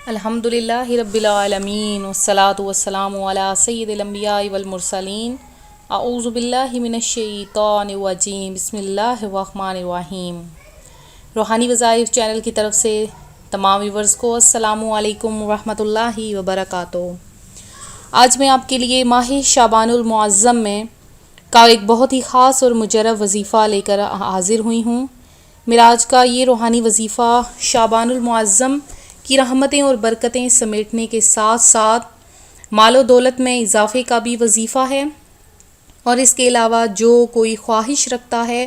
الحمدللہ رب العالمین والصلاة والسلام علی سید الانبیاء والمرسلین اعوذ باللہ من الشیطان الرجیم بسم اللہ الرحمن الرحیم۔ روحانی وظائف چینل کی طرف سے تمام ویورز کو السلام علیکم ورحمۃ اللہ وبرکاتہ۔ آج میں آپ کے لیے ماہ شعبان المعظم میں کا ایک بہت ہی خاص اور مجرب وظیفہ لے کر حاضر ہوئی ہوں۔ میرا آج کا یہ روحانی وظیفہ شعبان المعظم کی رحمتیں اور برکتیں سمیٹنے کے ساتھ ساتھ مال و دولت میں اضافے کا بھی وظیفہ ہے، اور اس کے علاوہ جو کوئی خواہش رکھتا ہے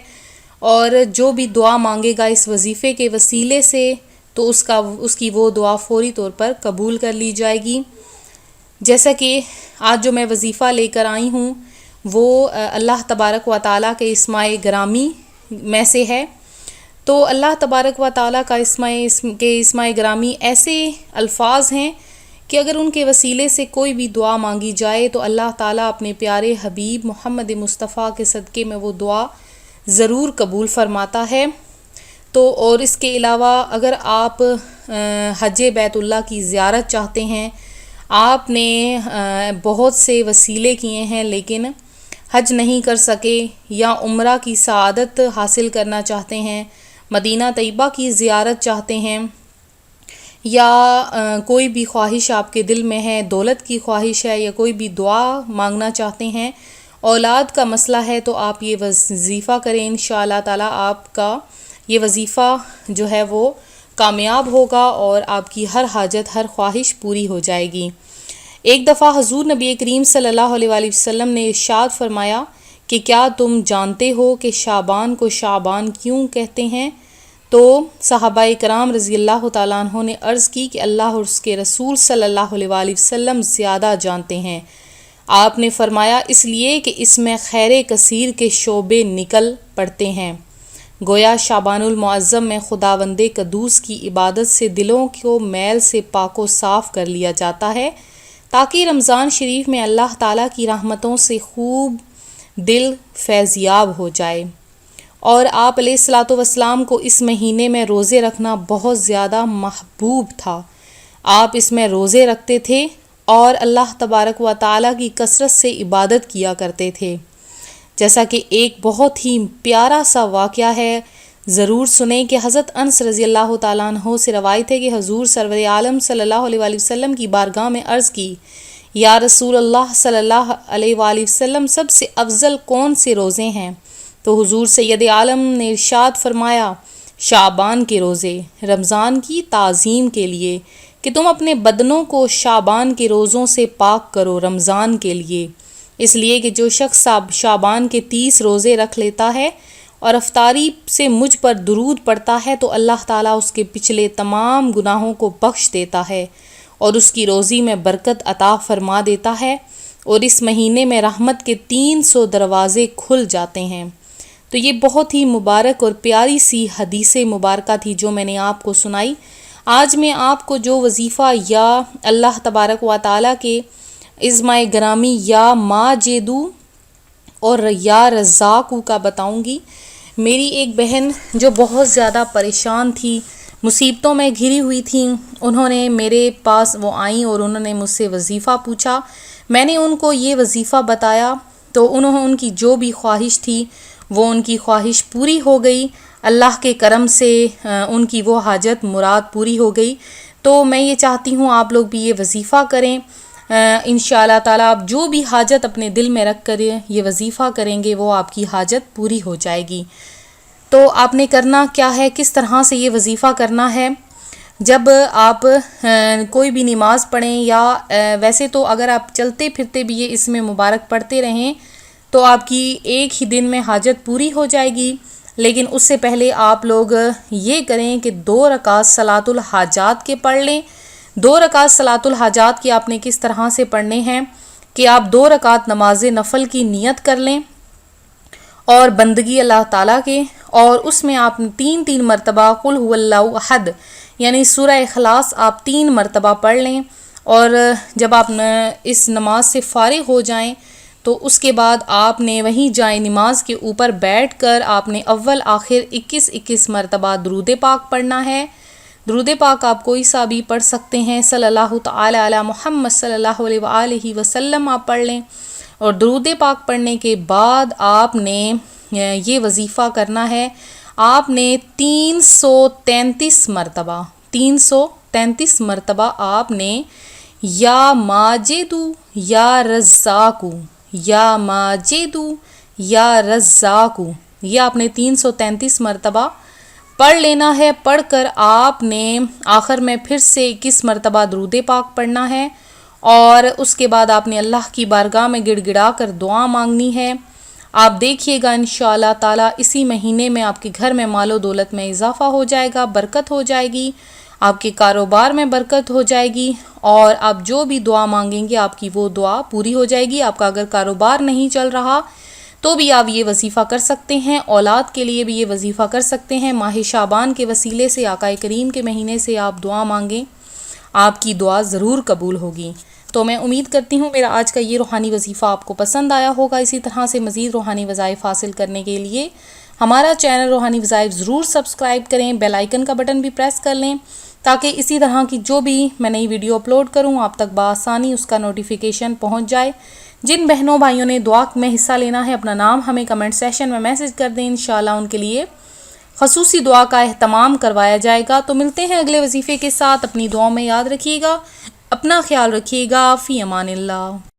اور جو بھی دعا مانگے گا اس وظیفے کے وسیلے سے تو اس کی وہ دعا فوری طور پر قبول کر لی جائے گی۔ جیسا کہ آج جو میں وظیفہ لے کر آئی ہوں وہ اللہ تبارک و تعالیٰ کے اسماء گرامی میں سے ہے۔ تو اللہ تبارک و تعالیٰ کا اسماء گرامی ایسے الفاظ ہیں کہ اگر ان کے وسیلے سے کوئی بھی دعا مانگی جائے تو اللہ تعالیٰ اپنے پیارے حبیب محمد مصطفیٰ کے صدقے میں وہ دعا ضرور قبول فرماتا ہے۔ تو اور اس کے علاوہ اگر آپ حج بیت اللہ کی زیارت چاہتے ہیں، آپ نے بہت سے وسیلے کیے ہیں لیکن حج نہیں کر سکے، یا عمرہ کی سعادت حاصل کرنا چاہتے ہیں، مدینہ طیبہ کی زیارت چاہتے ہیں، یا کوئی بھی خواہش آپ کے دل میں ہے، دولت کی خواہش ہے، یا کوئی بھی دعا مانگنا چاہتے ہیں، اولاد کا مسئلہ ہے، تو آپ یہ وظیفہ کریں، انشاءاللہ تعالیٰ آپ کا یہ وظیفہ جو ہے وہ کامیاب ہوگا اور آپ کی ہر حاجت، ہر خواہش پوری ہو جائے گی۔ ایک دفعہ حضور نبی کریم صلی اللہ علیہ وآلہ وسلم نے ارشاد فرمایا کہ کیا تم جانتے ہو کہ شعبان کو شعبان کیوں کہتے ہیں؟ تو صحابہ کرام رضی اللہ تعالیٰ عنہ نے عرض کی کہ اللہ اور اس کے رسول صلی اللہ علیہ وآلہ وسلم زیادہ جانتے ہیں۔ آپ نے فرمایا اس لیے کہ اس میں خیر کثیر کے شعبے نکل پڑتے ہیں۔ گویا شعبان المعظم میں خداوند قدوس کی عبادت سے دلوں کو میل سے پاک و صاف کر لیا جاتا ہے، تاکہ رمضان شریف میں اللہ تعالیٰ کی رحمتوں سے خوب دل فیضیاب ہو جائے۔ اور آپ علیہ الصلاۃ والسلام کو اس مہینے میں روزے رکھنا بہت زیادہ محبوب تھا۔ آپ اس میں روزے رکھتے تھے اور اللہ تبارک و تعالیٰ کی کثرت سے عبادت کیا کرتے تھے۔ جیسا کہ ایک بہت ہی پیارا سا واقعہ ہے، ضرور سنیں کہ حضرت انس رضی اللہ تعالیٰ عنہ سے روایت ہے کہ حضور سرور عالم صلی اللہ علیہ وآلہ وسلم کی بارگاہ میں عرض کی، یا رسول اللہ صلی اللہ علیہ وآلہ وسلم سب سے افضل کون سے روزے ہیں؟ تو حضور سید عالم نے ارشاد فرمایا، شعبان کے روزے، رمضان کی تعظیم کے لیے کہ تم اپنے بدنوں کو شعبان کے روزوں سے پاک کرو رمضان کے لیے، اس لیے کہ جو شخص شعبان کے 30 روزے رکھ لیتا ہے اور افطاری سے مجھ پر درود پڑتا ہے تو اللہ تعالیٰ اس کے پچھلے تمام گناہوں کو بخش دیتا ہے اور اس کی روزی میں برکت عطا فرما دیتا ہے، اور اس مہینے میں رحمت کے 300 دروازے کھل جاتے ہیں۔ تو یہ بہت ہی مبارک اور پیاری سی حدیث مبارکہ تھی جو میں نے آپ کو سنائی۔ آج میں آپ کو جو وظیفہ یا اللہ تبارک و تعالیٰ کے اسماء گرامی یا ماجدو اور یا رزاقو کا بتاؤں گی۔ میری ایک بہن جو بہت زیادہ پریشان تھی، مصیبتوں میں گھری ہوئی تھیں، انہوں نے میرے پاس وہ آئیں اور انہوں نے مجھ سے وظیفہ پوچھا۔ میں نے ان کو یہ وظیفہ بتایا تو ان کی جو بھی خواہش تھی وہ ان کی خواہش پوری ہو گئی، اللہ کے کرم سے ان کی وہ حاجت مراد پوری ہو گئی۔ تو میں یہ چاہتی ہوں آپ لوگ بھی یہ وظیفہ کریں، انشاءاللہ تعالیٰ آپ جو بھی حاجت اپنے دل میں رکھ کر یہ وظیفہ کریں گے وہ آپ کی حاجت پوری ہو جائے گی۔ تو آپ نے کرنا کیا ہے، کس طرح سے یہ وظیفہ کرنا ہے؟ جب آپ کوئی بھی نماز پڑھیں، یا ویسے تو اگر آپ چلتے پھرتے بھی یہ اس میں مبارک پڑھتے رہیں تو آپ کی ایک ہی دن میں حاجت پوری ہو جائے گی، لیکن اس سے پہلے آپ لوگ یہ کریں کہ 2 رکعت صلاۃ الحاجات کے پڑھ لیں۔ 2 رکعت صلاۃ الحاجات کے آپ نے کس طرح سے پڑھنے ہیں کہ آپ 2 رکعت نماز نفل کی نیت کر لیں اور بندگی اللہ تعالیٰ کے، اور اس میں آپ 3 مرتبہ قل هو اللہ احد یعنی سورہ اخلاص آپ 3 مرتبہ پڑھ لیں، اور جب آپ اس نماز سے فارغ ہو جائیں تو اس کے بعد آپ نے وہیں جائے نماز کے اوپر بیٹھ کر آپ نے اول آخر 21 مرتبہ درود پاک پڑھنا ہے۔ درود پاک آپ کوئی سا بھی پڑھ سکتے ہیں، صلی اللہ تعالی علی محمد صلی اللہ علیہ وآلہ وسلم آپ پڑھ لیں، اور درود پاک پڑھنے کے بعد آپ نے یہ وظیفہ کرنا ہے، آپ نے 333 مرتبہ آپ نے یا ماجدو یا رزاقو، یا ماجدو یا رزاقو، یہ آپ نے 333 مرتبہ پڑھ لینا ہے۔ پڑھ کر آپ نے آخر میں پھر سے 21 مرتبہ درود پاک پڑھنا ہے، اور اس کے بعد آپ نے اللہ کی بارگاہ میں گڑ گڑا کر دعا مانگنی ہے۔ آپ دیکھیے گا انشاءاللہ تعالی اسی مہینے میں آپ کے گھر میں مال و دولت میں اضافہ ہو جائے گا، برکت ہو جائے گی، آپ کے کاروبار میں برکت ہو جائے گی، اور آپ جو بھی دعا مانگیں گے آپ کی وہ دعا پوری ہو جائے گی۔ آپ کا اگر کاروبار نہیں چل رہا تو بھی آپ یہ وظیفہ کر سکتے ہیں، اولاد کے لیے بھی یہ وظیفہ کر سکتے ہیں۔ ماہ شعبان کے وسیلے سے، آقا کریم کے مہینے سے آپ دعا مانگیں، آپ کی دعا ضرور قبول ہوگی۔ تو میں امید کرتی ہوں میرا آج کا یہ روحانی وظیفہ آپ کو پسند آیا ہوگا۔ اسی طرح سے مزید روحانی وظائف حاصل کرنے کے لیے ہمارا چینل روحانی وظائف ضرور سبسکرائب کریں، بیل آئیکن کا بٹن بھی پریس کر لیں، تاکہ اسی طرح کی جو بھی میں نئی ویڈیو اپلوڈ کروں آپ تک بآسانی اس کا نوٹیفیکیشن پہنچ جائے۔ جن بہنوں بھائیوں نے دعا میں حصہ لینا ہے اپنا نام ہمیں کمنٹ سیشن میں میسج کر دیں، انشاءاللہ ان کے لیے خصوصی دعا کا اہتمام کروایا جائے گا۔ تو ملتے ہیں اگلے وظیفے کے ساتھ، اپنی دعاؤں میں یاد رکھیے گا، اپنا خیال رکھیے گا، فی امان اللہ۔